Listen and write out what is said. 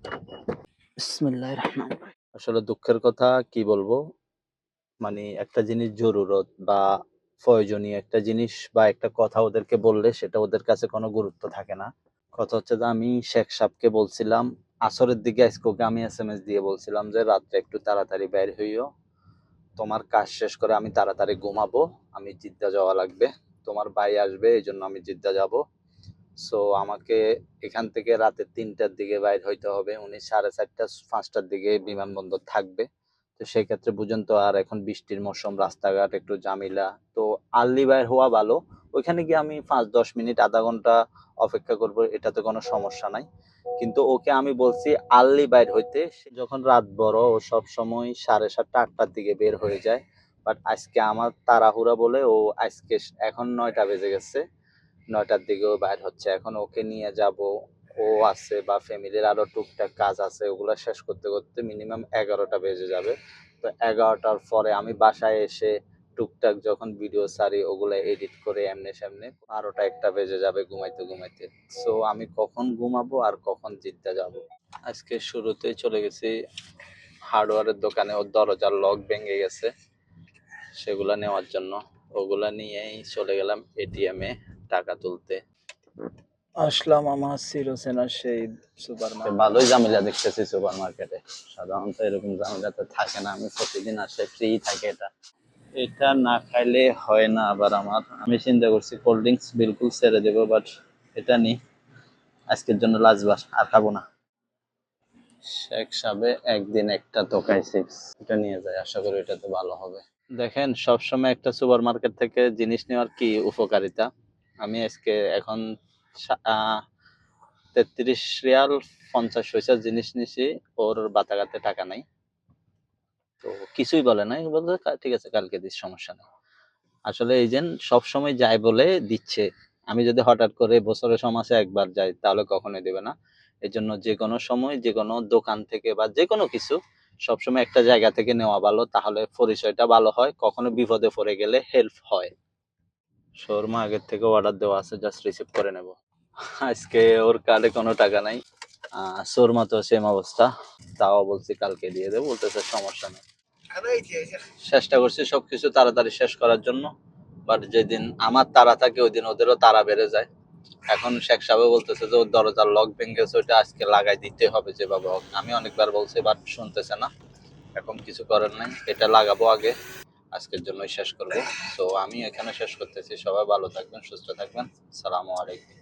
বিসমিল্লাহির রহমানির রহিম। আসলে দুঃখের কথা কি বলবো? মানে একটা জিনিস জরুরত বা প্রয়োজনীয় একটা জিনিস বা একটা কথা ওদেরকে বললে সেটা ওদের কাছে কোনো গুরুত্ব থাকে না। কথা হচ্ছে যে আমি শেখ সাহেবকে বলছিলাম আসরের দিকে আজকে ওকে আমি এসএমএস দিয়ে বলছিলাম যে রাত্রে একটু তাড়াতাড়ি বের হইও। তোমার কাজ শেষ করে আমি তাড়াতাড়ি ঘুমাবো। আমি জিদ্দা যাওয়া লাগবে। তোমার ভাই আসবে এজন্য আমি জিদ্দা যাব। সো আমাকে এখান থেকে রাতে ৩টার দিকে বাইর হইতে হবে। উনি ৪:৩০ ৫টার দিকে বিমানবন্দর থাকবে। তো সেক্ষেত্রে বুঝেন তো আর এখন বৃষ্টির মৌসুম, রাস্তাঘাট একটু ঝামেলা। তো আর্লি বাইর হওয়া ভালো। ওইখানে গিয়ে আমি ৫-১০ মিনিট আধা ঘন্টা অপেক্ষা করব, এটাতে কোনো সমস্যা নাই। কিন্তু ওকে আমি বলছি আর্লি বাইর হইতে। সে যখন রাত বড় ও সবসময় ৭:৩০ ৮টার দিকে বের হয়ে যায়। বাট আজকে আমার তাড়াহুড়া বলে ও আজকে এখন ৯টা বেজে গেছে। ৯টার দিকেও বাইর হচ্ছে। এখন ওকে নিয়ে যাব। ও আছে বা ফ্যামিলির আরো টুকটাক কাজ আছে, ওগুলা শেষ করতে করতে মিনিমাম 11টা বেজে যাবে। তো 11টার পরে আমি বাসায় এসে টুকটাক যখন ভিডিও ছাড়ি ওগুলা এডিট করে এমনে সামনে 12টা 1টা বেজে যাবে ঘুমাইতে ঘুমাইতে। সো আমি কখন ঘুমাবো আর কখন জিদ্দা যাব? আজকে শুরুতেই চলে গেছি হার্ডওয়্যারের দোকানে। ওর দরজার লক ভেঙে গেছে, সেগুলা নেওয়ার জন্য। ওগুলা নিয়েই চলে গেলাম এটিএম এ টাকা তুলতে। আসলাম আমার চিরচেনা সেই সুপার মার্কেট। ভালোই ঝামেলা দেখতেছি সুপার মার্কেটে। সাধারণত এরকম ঝামেলা তো থাকে না, আমি প্রতিদিন আসলে ফ্রি থাকে এটা। এটা না খাইলে হয় না আবার আমার। আমি চিন্তা করছি কোল্ড ড্রিঙ্কস বিলকুল ছেড়ে দেবো, বাট এটা নি আজকের জন্য লাজবাস, আর খাবো না। শেখ সাবে একদিন একটা তোকাই চিপস, এটা নিয়ে যায়, আশা করি এটা তো ভালো হবে। দেখেন সবসময় একটা সুপার মার্কেট থেকে জিনিস নেওয়ার কি উপকারিতা। আমি আজকে এখন 33 রিয়াল 50 পয়সা জিনিস নিছি। ওর বাতাগাতে টাকা নাই, তো কিছুই বলে নাই, বলতে ঠিক আছে কালকে দিস, সমস্যা নেই। আসলে এজেন্ট সবসময় যায় বলে দিচ্ছে। আমি যদি হঠাৎ করে বছরের সমাসে একবার যাই তাহলে কখনোই দেবে না। এই জন্য যে কোনো সময় যে কোনো দোকান থেকে বা যে কোনো কিছু সবসময় একটা জায়গা থেকে নেওয়া ভালো, তাহলে পরিচয়টা ভালো হয়, কখনো বিপদে পড়ে গেলে হেল্প হয়। শোরমা আগের থেকে অর্ডার দেওয়া আছে, জাস্ট রিসিভ করে নেব। আজকে ওর কার্ডে কোনো টাকা নাই। শোরমা তো সেম অবস্থা, তাও বলছি কালকে দিয়ে দেবো, বলতেছে সমস্যা নেই। চেষ্টা করছি সবকিছু তাড়াতাড়ি শেষ করার জন্য, বাট যেদিন আমার তাড়া থাকে ওই দিন ওদেরও তাড়া বেড়ে যায়। এখন শেখ সাহেব বলতেছে যে ওর দরজার লক ভেঙেছে, ওইটা আজকে লাগাই দিতে হবে যেভাবে হোক। আমি অনেকবার বলছি বাট শুনতেছে না। এখন কিছু করার নাই, এটা লাগাবো আগে, আজকের জন্যই শেষ করবো। তো আমি এখানে শেষ করতেছি। সবাই ভালো থাকবেন, সুস্থ থাকবেন। আসসালামু আলাইকুম।